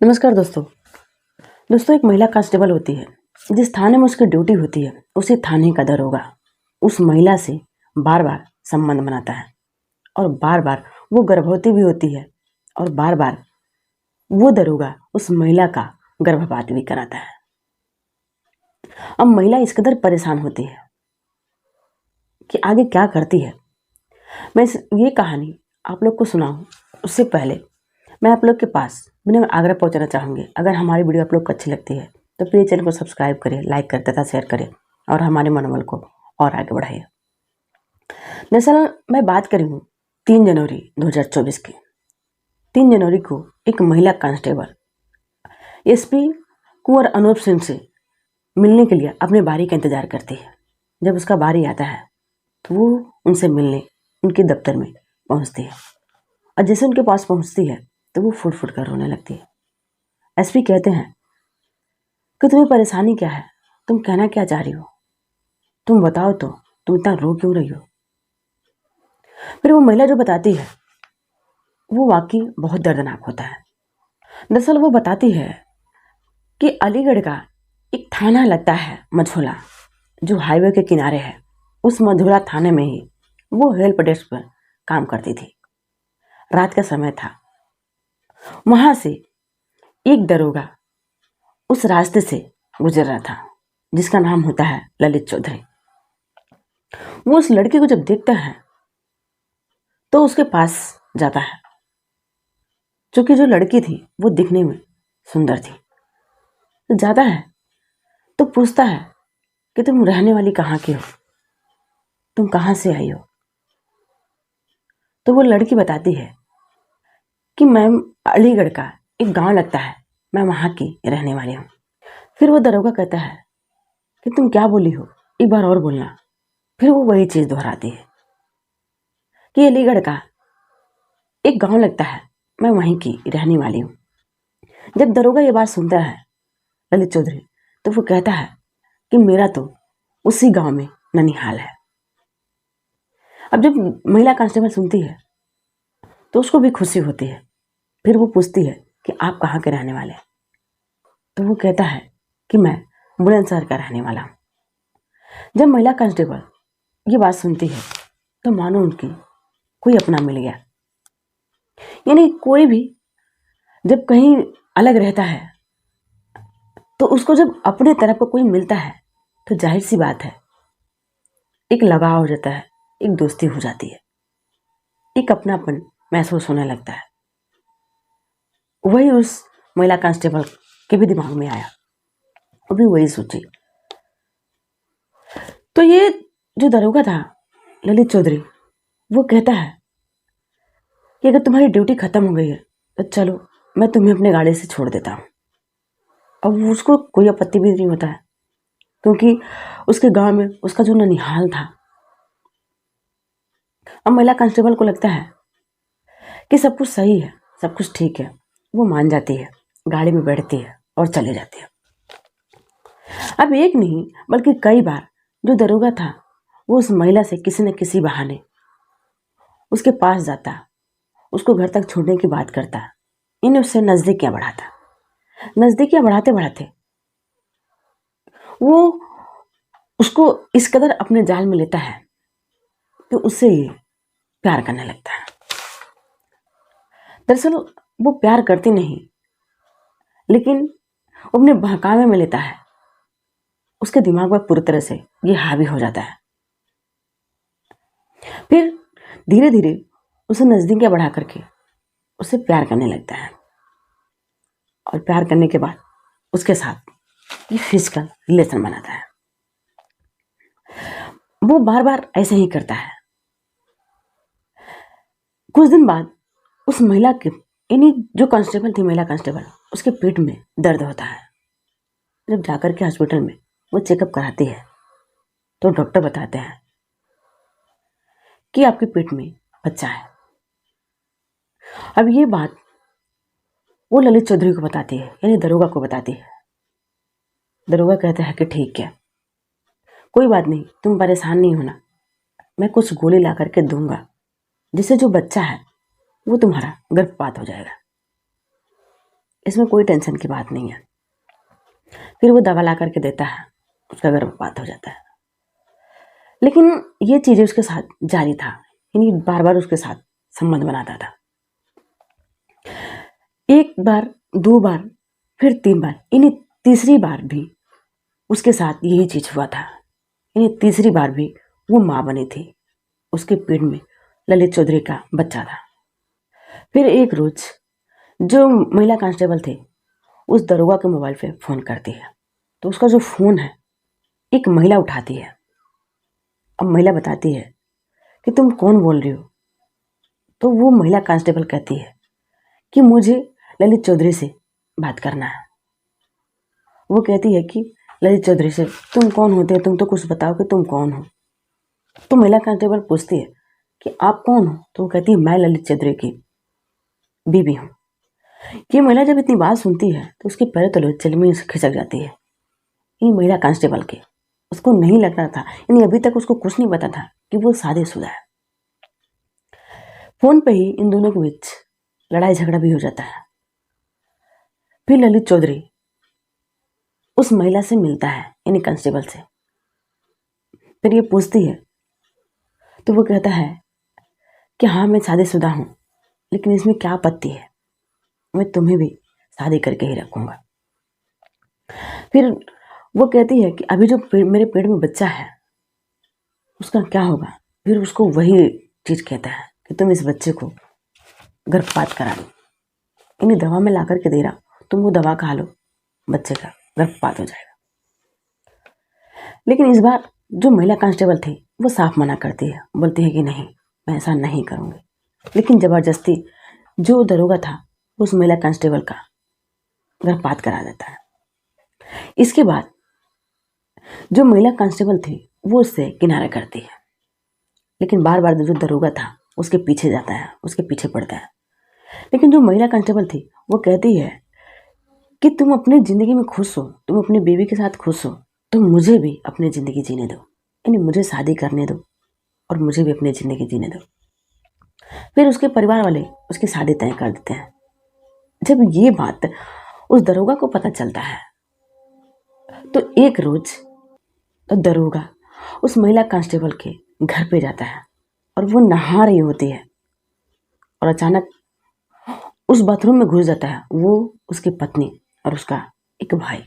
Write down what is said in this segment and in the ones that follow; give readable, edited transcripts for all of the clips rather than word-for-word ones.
नमस्कार दोस्तों। एक महिला कांस्टेबल होती है। जिस थाने में उसकी ड्यूटी होती है उसी थाने का दरोगा उस महिला से बार बार संबंध बनाता है और बार बार वो गर्भवती भी होती है और बार बार वो दरोगा उस महिला का गर्भपात भी कराता है। अब महिला इस कदर परेशान होती है कि आगे क्या करती है। मैं ये कहानी आप लोग को सुनाऊं उससे पहले मैं आप लोग के पास मैंने आग्रह पहुंचाना चाहूँगी। अगर हमारी वीडियो आप लोग को अच्छी लगती है तो प्लीज़ चैनल को सब्सक्राइब करें, लाइक करें तथा शेयर करें और हमारे मनोबल को और आगे बढ़ाइए। दरअसल मैं बात करी हूँ 3 जनवरी 2024 की। 3 जनवरी को एक महिला कांस्टेबल एसपी कुंवर अनूप सिंह से मिलने के लिए अपने बारी का इंतजार करती है। जब उसका बारी आता है तो वो उनसे मिलने उनके दफ्तर में पहुँचती है और जैसे उनके पास पहुँचती है तो वो फुट फुट कर रोने लगती है। एसपी कहते हैं कि तुम्हें परेशानी क्या है, तुम कहना क्या चाह रही हो, तुम बताओ तो, तुम इतना रो क्यों रही हो। फिर वो महिला जो बताती है वो वाकई बहुत दर्दनाक होता है। दरअसल वो बताती है कि अलीगढ़ का एक थाना लगता है मझोला, जो हाईवे के किनारे है। उस मझोला थाने में ही वो हेल्प डेस्क पर काम करती थी। रात का समय था। वहां से एक दरोगा उस रास्ते से गुजर रहा था जिसका नाम होता है ललित चौधरी। वो उस लड़की को जब देखता है तो उसके पास जाता है। क्योंकि जो लड़की थी वो दिखने में सुंदर थी। तो जाता है तो पूछता है कि तुम रहने वाली कहाँ की हो, तुम कहाँ से आई हो। तो वो लड़की बताती है कि मैं अलीगढ़ का एक गांव लगता है, मैं वहां की रहने वाली हूँ। फिर वो दरोगा कहता है कि तुम क्या बोली हो, एक बार और बोलना। फिर वो वही चीज दोहराती है कि अलीगढ़ का एक गांव लगता है, मैं वहीं की रहने वाली हूँ। जब दरोगा ये बात सुनता है ललित चौधरी तो वो कहता है कि मेरा तो उसी गांव में ननिहाल है। अब जब महिला कांस्टेबल सुनती है तो उसको भी खुशी होती है। फिर वो पूछती है कि आप कहाँ के रहने वाले हैं। तो वो कहता है कि मैं बुलंदशहर का रहने वाला हूँ। जब महिला कांस्टेबल ये बात सुनती है तो मानो उनकी कोई अपना मिल गया। यानी कोई भी जब कहीं अलग रहता है तो उसको जब अपने तरफ का कोई मिलता है तो जाहिर सी बात है एक लगाव हो जाता है, एक दोस्ती हो जाती है, एक अपनापन महसूस होने लगता है। वही उस महिला कांस्टेबल के भी दिमाग में आया, वो भी वही सोची। तो ये जो दरोगा था ललित चौधरी वो कहता है कि अगर तुम्हारी ड्यूटी खत्म हो गई है तो चलो मैं तुम्हें अपने गाड़ी से छोड़ देता हूँ। अब उसको कोई आपत्ति भी नहीं होता है क्योंकि उसके गांव में उसका जो ननिहाल था। अब महिला कांस्टेबल को लगता है कि सब कुछ सही है, सब कुछ ठीक है। वो मान जाती है, गाड़ी में बैठती है और चले जाती है। अब एक नहीं बल्कि कई बार जो दरोगा था वो उस महिला से किसी न किसी बहाने उसके पास जाता, उसको घर तक छोड़ने की बात करता, इन्हें उससे नजदीकियां बढ़ाता। नजदीकियां बढ़ाते बढ़ाते वो उसको इस कदर अपने जाल में लेता है कि उससे ये प्यार करने लगता है। दरअसल वो प्यार करती नहीं लेकिन वो अपने बहकावे में लेता है। उसके दिमाग में पूरी तरह से ये हावी हो जाता है। फिर धीरे धीरे उसे नजदीकियां बढ़ा करके उससे प्यार करने लगता है और प्यार करने के बाद उसके साथ ये फिजिकल रिलेशन बनाता है। वो बार बार ऐसे ही करता है। कुछ दिन बाद उस महिला के यानी जो कांस्टेबल थी महिला कांस्टेबल उसके पेट में दर्द होता है। जब जाकर के हॉस्पिटल में वो चेकअप कराती है तो डॉक्टर बताते हैं कि आपके पेट में बच्चा है। अब ये बात वो ललित चौधरी को बताती है यानी दरोगा को बताती है। दरोगा कहता है कि ठीक है, कोई बात नहीं, तुम परेशान नहीं होना, मैं कुछ गोली ला करके दूंगा जिससे जो बच्चा है वो तुम्हारा गर्भपात हो जाएगा। इसमें कोई टेंशन की बात नहीं है। फिर वो दवा ला करके देता है, उसका गर्भपात हो जाता है। लेकिन ये चीज़ें उसके साथ जारी था, यानी बार बार उसके साथ संबंध बनाता था। एक बार, दो बार, फिर तीन बार, यानी तीसरी बार भी उसके साथ यही चीज हुआ था। यानी तीसरी बार भी वो माँ बनी थी, उसके पेट में ललित चौधरी का बच्चा था। फिर एक रोज जो महिला कांस्टेबल थे उस दरोगा के मोबाइल पे फोन करती है, तो उसका जो फोन है एक महिला उठाती है। अब महिला बताती है कि तुम कौन बोल रही हो? तो वो महिला कांस्टेबल कहती है कि मुझे ललित चौधरी से बात करना है। वो कहती है कि ललित चौधरी से, तुम कौन होते हो, तुम तो कुछ बताओ कि तुम कौन हो। तो महिला कांस्टेबल पूछती है कि आप कौन हो? तो वो कहती है मैं ललित चौधरी की बीबी हूँ। ये महिला जब इतनी बात सुनती है तो उसके पैर तले जमीन से खिसक जाती है। ये महिला कांस्टेबल के, उसको नहीं लग रहा था, यानी अभी तक उसको कुछ नहीं पता था कि वो शादीशुदा है। फोन पे ही इन दोनों के बीच लड़ाई झगड़ा भी हो जाता है। फिर ललित चौधरी उस महिला से मिलता है, यानी कांस्टेबल से। फिर ये पूछती है तो वो कहता है कि हाँ मैं शादीशुदा हूँ, लेकिन इसमें क्या आपत्ति है, मैं तुम्हें भी शादी करके ही रखूंगा। फिर वो कहती है कि अभी जो मेरे पेट में बच्चा है उसका क्या होगा। फिर उसको वही चीज कहता है कि तुम इस बच्चे को गर्भपात करा लो, यानी दवा में ला करके दे रहा, तुम वो दवा खा लो, बच्चे का गर्भपात हो जाएगा। लेकिन इस बार जो महिला कांस्टेबल थी वो साफ मना करती है, बोलती है कि नहीं मैं ऐसा नहीं करूँगी। लेकिन जबरदस्ती जो दरोगा था उस महिला कांस्टेबल का गर्भपात करा देता है। इसके बाद जो महिला कांस्टेबल थी वो उससे किनारा करती है, लेकिन बार बार जो दरोगा था उसके पीछे जाता है, उसके पीछे पड़ता है। लेकिन जो महिला कांस्टेबल थी वो कहती है कि तुम अपनी ज़िंदगी में खुश हो, तुम अपनी बीवी के साथ खुश हो, तो मुझे भी अपनी ज़िंदगी जीने दो, यानी मुझे शादी करने दो और मुझे भी अपनी ज़िंदगी जीने दो। फिर उसके परिवार वाले उसकी शादी तय कर देते हैं। जब ये बात उस दरोगा को पता चलता है तो एक रोज दरोगा उस महिला कांस्टेबल के घर पे जाता है और वो नहा रही होती है और अचानक उस बाथरूम में घुस जाता है वो, उसकी पत्नी और उसका एक भाई।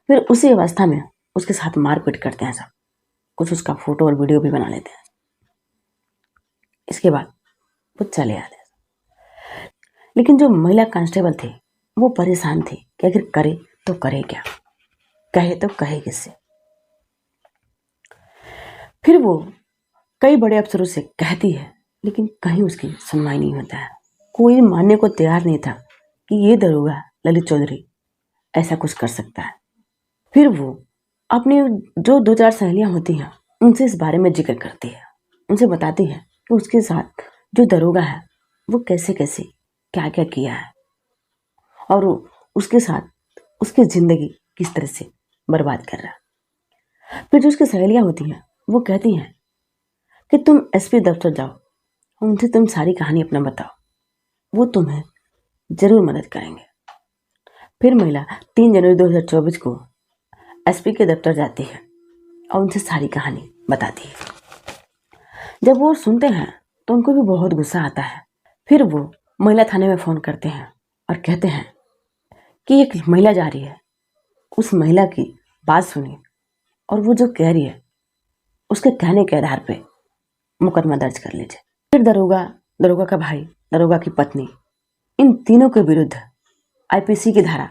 फिर उसी अवस्था में उसके साथ मारपीट करते हैं सब, कुछ उसका फोटो और वीडियो भी बना लेते हैं। इसके बाद वो चले आते हैं। लेकिन जो महिला कांस्टेबल थी वो परेशान थी कि आखिर करे तो करे क्या, कहे तो कहे किससे। फिर वो कई बड़े अफसरों से कहती है, लेकिन कहीं उसकी सुनवाई नहीं होता है। कोई मानने को तैयार नहीं था कि ये दरोगा ललित चौधरी ऐसा कुछ कर सकता है। फिर वो अपनी जो दो चार सहेलियां होती हैं उनसे इस बारे में जिक्र करती है, उनसे बताती है कि उसके साथ जो दरोगा है वो कैसे कैसे क्या क्या किया है और उसके साथ उसकी जिंदगी किस तरह से बर्बाद कर रहा है। फिर जो उसकी सहेलियां होती हैं वो कहती हैं कि तुम एसपी दफ्तर जाओ, उनसे तुम सारी कहानी अपना बताओ, वो तुम्हें जरूर मदद करेंगे। फिर महिला 3 जनवरी 2024 को एसपी के दफ्तर जाती है और उनसे सारी कहानी बताती है। जब वो सुनते हैं तो उनको भी बहुत गुस्सा आता है। फिर वो महिला थाने में फ़ोन करते हैं और कहते हैं कि एक महिला जा रही है, उस महिला की बात सुनिए और वो जो कह रही है उसके कहने के आधार पे मुकदमा दर्ज कर लीजिए। फिर दरोगा, दरोगा का भाई, दरोगा की पत्नी, इन तीनों के विरुद्ध आईपीसी की धारा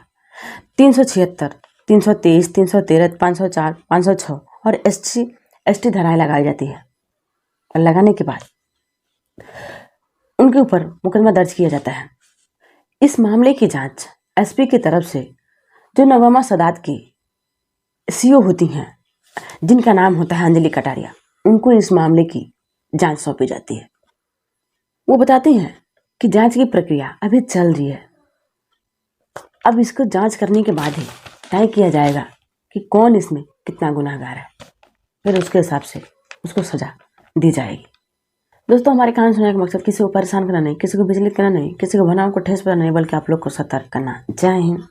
376, 323, 313, 504, 506 और एसटी धाराएं लगाई जाती है। और लगाने के बाद उनके ऊपर मुकदमा दर्ज किया जाता है। इस मामले की जांच एसपी की तरफ से जो नवामा सदात की सीओ होती हैं, जिनका नाम होता है अंजलि कटारिया, उनको इस मामले की जांच सौंपी जाती है। वो बताती हैं कि जांच की प्रक्रिया अभी चल रही है, अब इसको जांच करने के बाद ही तय किया जाएगा कि कौन इसमें कितना गुनहगार है, फिर उसके हिसाब से उसको सजा दी जाएगी। दोस्तों, हमारे कहानी सुनने का मकसद किसी को परेशान करना नहीं, किसी को विचलित करना नहीं, किसी को भावनाओं को ठेस पहुंचाना नहीं, बल्कि आप लोग को सतर्क करना। जय हिंद।